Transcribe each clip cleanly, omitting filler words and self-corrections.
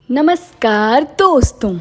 नमस्कार दोस्तों,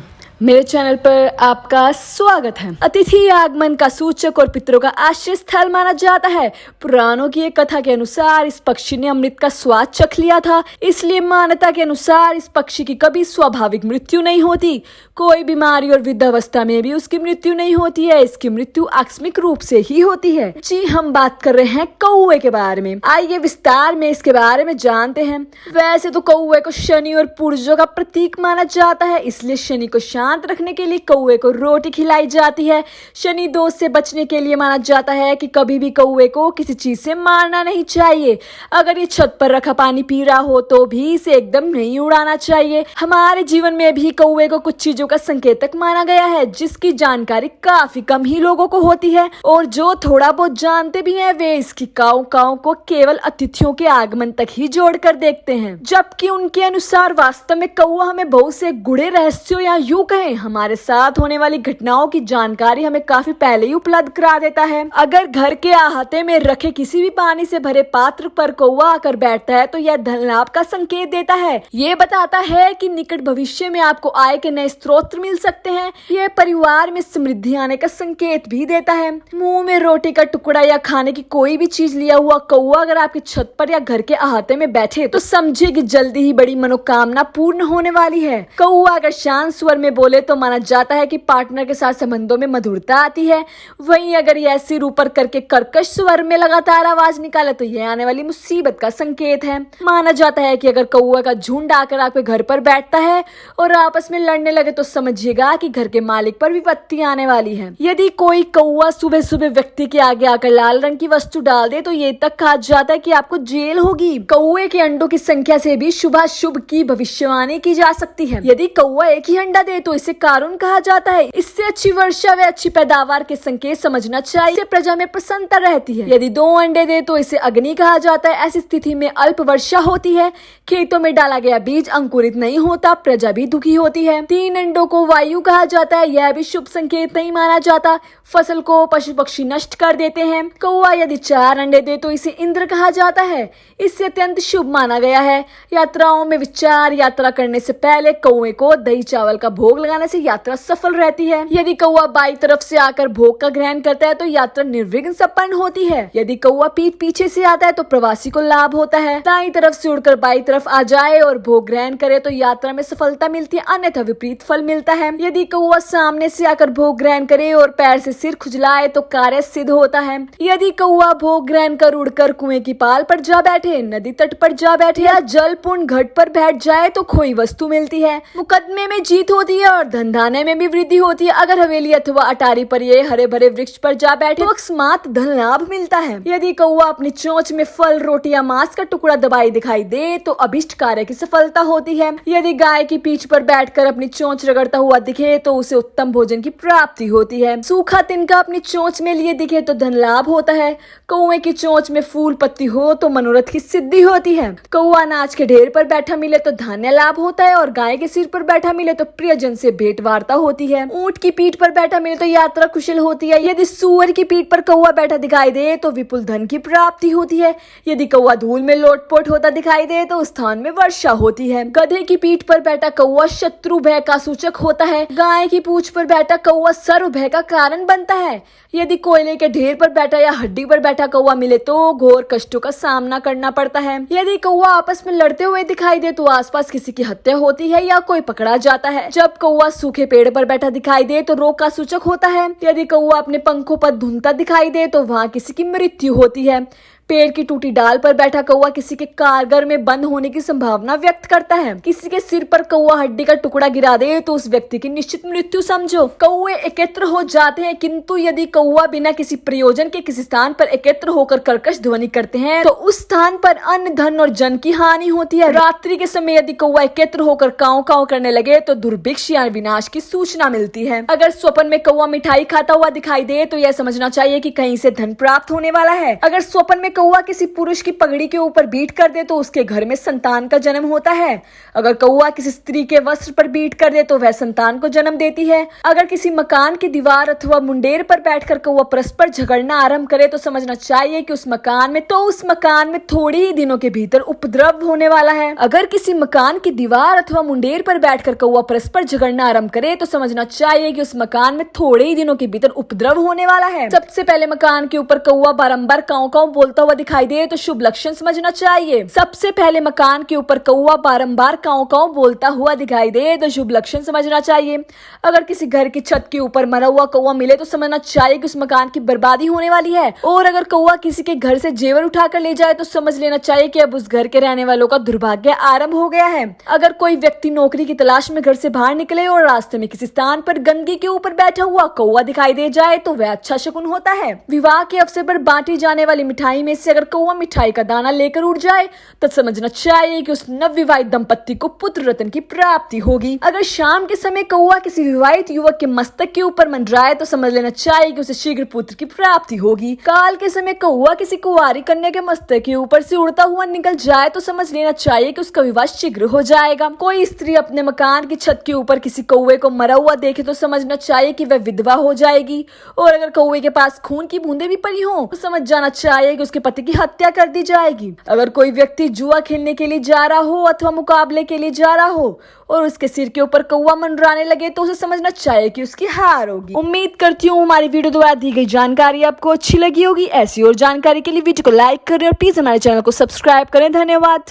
मेरे चैनल पर आपका स्वागत है। अतिथि आगमन का सूचक और पितरों का आश्रय स्थल माना जाता है। पुराणों की एक कथा के अनुसार इस पक्षी ने अमृत का स्वाद चख लिया था, इसलिए मान्यता के अनुसार इस पक्षी की कभी स्वाभाविक मृत्यु नहीं होती। कोई बीमारी और वृद्धावस्था में भी उसकी मृत्यु नहीं होती है, इसकी मृत्यु आकस्मिक रूप से ही होती है। जी, हम बात कर रहे हैं कौवे के बारे में। आइए विस्तार में इसके बारे में जानते हैं। वैसे तो कौवे को शनि और पुर्जों का प्रतीक माना जाता है, इसलिए शनि को शांत रखने के लिए कौवे को रोटी खिलाई जाती है। शनि दोष से बचने के लिए माना जाता है कि कभी भी कौवे को किसी चीज से मारना नहीं चाहिए। अगर ये छत पर रखा पानी पी रहा हो तो भी इसे एकदम नहीं उड़ाना चाहिए। हमारे जीवन में भी कौवे को कुछ चीजों का संकेतक माना गया है, जिसकी जानकारी काफी कम ही लोगों को होती है, और जो थोड़ा बहुत जानते भी हैं वे इसकी काऊ काऊ को केवल अतिथियों के आगमन तक ही जोड़कर देखते हैं, जबकि उनके अनुसार वास्तव में कौवा हमें बहुत से गूढ़े रहस्यों या यूं कहें हमारे साथ होने वाली घटनाओं की जानकारी हमें काफी पहले ही उपलब्ध करा देता है। अगर घर के अहाते में रखे किसी भी पानी से भरे पात्र पर कौवा आकर बैठता है तो यह धन लाभ का संकेत देता है। ये बताता है कि निकट भविष्य में आपको आय के नए स्रोत मिल सकते हैं। यह परिवार में समृद्धि आने का संकेत भी देता है। मुंह में रोटी का टुकड़ा या खाने की कोई भी चीज लिया हुआ कौवा अगर आपकी छत पर या घर के अहाते में बैठे तो समझे कि जल्दी ही बड़ी मनोकामना पूर्ण होने वाली है। कौवा अगर शांत स्वर में बोले तो माना जाता है कि पार्टनर के साथ संबंधों में मधुरता आती है। वहीं अगर यह सिर ऊपर करके कर्कश स्वर में लगातार आवाज निकाले तो यह आने वाली मुसीबत का संकेत है। माना जाता है कि अगर कौवा का झुंड आकर आपके घर पर बैठता है और आपस में लड़ने लगे तो समझिएगा कि घर के मालिक पर विपत्ति आने वाली है। यदि कोई कौवा सुबह सुबह व्यक्ति के आगे आकर लाल रंग की वस्तु डाल दे तो ये तक कहा जाता है कि आपको जेल होगी। कौवे के अंडों की संख्या से भी शुभाशुभ की भविष्यवाणी की जा सकती है। यदि कौवा एक ही अंडा दे तो इसे कारुण कहा जाता है। इससे अच्छी वर्षा व अच्छी पैदावार के संकेत समझना चाहिए। इससे प्रजा में प्रसन्नता रहती है। यदि 2 अंडे दे तो इसे अग्नि कहा जाता है। ऐसी स्थिति में अल्प वर्षा होती है, खेतों में डाला गया बीज अंकुरित नहीं होता, प्रजा भी दुखी होती है। 3 अंडों को वायु कहा जाता है, यह भी शुभ संकेत नहीं माना जाता। फसल को पशु पक्षी नष्ट कर देते हैं। कौवा यदि 4 अंडे दे तो इसे इंद्र कहा जाता है, इससे अत्यंत शुभ माना गया है। यात्राओं में विचार, यात्रा करने से पहले कौवे को दही चावल का भोग लगाने से यात्रा सफल रहती है। यदि कौवा बाई तरफ से आकर भोग का ग्रहण करता है तो यात्रा निर्विघ्न संपन्न होती है। यदि कौवा पीठ पीछे से आता है तो प्रवासी को लाभ होता है। दाई तरफ से उड़कर बाई तरफ आ जाए और भोग ग्रहण करे तो यात्रा में सफलता मिलती है, अन्यथा विपरीत फल मिलता है। यदि कौवा सामने से आकर भोग ग्रहण करे और पैर से सिर खुजलाए तो कार्य सिद्ध होता है। यदि कौवा भोग ग्रहण कर उड़कर कुएं की पाल पर जा बैठे, नदी तट पर जा बैठे या जलपूर्ण घाट पर बैठ जाए तो खोई वस्तु मिलती है, मुकदमे में जीत होती है और धंधाने में भी वृद्धि होती है। अगर हवेली अथवा अटारी पर ये हरे भरे वृक्ष पर जा बैठे तो अकस्मात धन लाभ मिलता है। यदि कौवा अपनी चोंच में फल, रोटी या मांस का टुकड़ा दबाई दिखाई दे तो अभिष्ट कार्य की सफलता होती है। यदि गाय की पीठ पर बैठकर अपनी चोंच रगड़ता हुआ दिखे तो उसे उत्तम भोजन की प्राप्ति होती है। सूखा तिनका अपनी चोंच में लिए दिखे तो धन लाभ होता है। कौवे की चोंच में फूल पत्ती हो तो मनोरथ की सिद्धि होती है। कौवा अनाज के ढेर पर बैठा मिले तो धान्य लाभ होता है, और गाय के सिर पर बैठा मिले तो प्रियजन से भेंट वार्ता होती है। ऊंट की पीठ पर बैठा मिले तो यात्रा कुशल होती है। यदि सूअर की पीठ पर कौवा बैठा दिखाई दे तो विपुल धन की प्राप्ति होती है। यदि कौवा धूल में लोटपोट होता दिखाई दे तो उस स्थान में वर्षा होती है। गधे की पीठ पर बैठा कौवा शत्रु भय का सूचक होता है। गाय की पूंछ पर बैठा कौवा सर्व भय का कारण बनता है। यदि कोयले के ढेर पर बैठा या हड्डी पर बैठा कौवा मिले तो घोर कष्टों का सामना करना पड़ता है। यदि कौवा आपस में लड़ते हुए दिखाई दे तो आसपास किसी की हत्या होती है या कोई पकड़ा जाता है। जब कौवा सूखे पेड़ पर बैठा दिखाई दे तो रोग का सूचक होता है। यदि कौवा अपने पंखों पर धुनता दिखाई दे तो वहाँ किसी की मृत्यु होती है। पेड़ की टूटी डाल पर बैठा कौवा किसी के कारगर में बंद होने की संभावना व्यक्त करता है। किसी के सिर पर कौवा हड्डी का टुकड़ा गिरा दे तो उस व्यक्ति की निश्चित मृत्यु समझो। कौवे एकत्र हो जाते हैं, किंतु यदि कौवा बिना किसी प्रयोजन के किसी स्थान पर एकत्र होकर कर्कश ध्वनि करते हैं तो उस स्थान पर अन्न, धन और जन की हानि होती है। रात्रि के समय यदि कौवा एकत्र होकर काऊ काऊ करने लगे तो दुर्भिक्ष या विनाश की सूचना मिलती है। अगर स्वप्न में कौवा मिठाई खाता हुआ दिखाई दे तो यह समझना चाहिए कि कहीं से धन प्राप्त होने वाला है। अगर स्वप्न में कौवा किसी पुरुष की पगड़ी के ऊपर बीट कर दे तो उसके घर में संतान का जन्म होता है। अगर कौवा किसी स्त्री के वस्त्र पर बीट कर दे तो वह संतान को जन्म देती है। अगर किसी मकान की दीवार अथवा मुंडेर पर बैठकर कौवा परस्पर झगड़ना आरंभ करे तो समझना चाहिए कि उस मकान में थोड़ी ही दिनों के भीतर उपद्रव होने वाला है। अगर किसी मकान की दीवार अथवा मुंडेर पर बैठकर कौवा परस्पर झगड़ना आरंभ करे तो समझना चाहिए कि उस मकान में थोड़े ही दिनों के भीतर उपद्रव होने वाला है। सबसे पहले मकान के ऊपर कौवा बारंबार काऊ काऊ बोलता हुआ दिखाई दे तो शुभ लक्षण समझना चाहिए। सबसे पहले मकान के ऊपर कौवा बारंबार काऊ काऊ बोलता हुआ दिखाई दे तो शुभ लक्षण समझना चाहिए। अगर किसी घर की छत के ऊपर मरा हुआ कौवा मिले तो समझना चाहिए कि उस मकान की बर्बादी होने वाली है। और अगर कौवा किसी के घर से जेवर उठाकर ले जाए तो समझ लेना चाहिए कि अब उस घर के रहने वालों का दुर्भाग्य आरंभ हो गया है। अगर कोई व्यक्ति नौकरी की तलाश में घर से बाहर निकले और रास्ते में किसी स्थान पर गंदगी के ऊपर बैठा हुआ कौवा दिखाई दे जाए तो वह अच्छा शकुन होता है। विवाह के अवसर पर बांटी जाने वाली मिठाई में से अगर कौवा मिठाई का दाना लेकर उड़ जाए तो समझना चाहिए कि उस नवविवाहित दंपत्ति को पुत्र रत्न की प्राप्ति होगी। अगर शाम के समय कौवा किसी विवाहित युवक के मस्तक के ऊपर मंडराए तो समझ लेना चाहिए कि उसे शीघ्र पुत्र की प्राप्ति होगी। काल के समय कौवा किसी कुंवारी कन्या के मस्तक के ऊपर से उड़ता हुआ निकल जाए तो समझ लेना चाहिए कि उसका विवाह शीघ्र हो जाएगा। कोई स्त्री अपने मकान की छत के ऊपर किसी कौवे को मरा हुआ देखे तो समझना चाहिए कि वह विधवा हो जाएगी। और अगर कौवे के पास खून की बूंदे भी पड़ी हो तो समझ जाना चाहिए कि उसके पति की हत्या कर दी जाएगी। अगर कोई व्यक्ति जुआ खेलने के लिए जा रहा हो अथवा मुकाबले के लिए जा रहा हो और उसके सिर के ऊपर कौवा मंडराने लगे तो उसे समझना चाहिए कि उसकी हार होगी। उम्मीद करती हूँ हमारी वीडियो द्वारा दी गई जानकारी आपको अच्छी लगी होगी। ऐसी और जानकारी के लिए वीडियो को लाइक करें और प्लीज हमारे चैनल को सब्सक्राइब करें। धन्यवाद।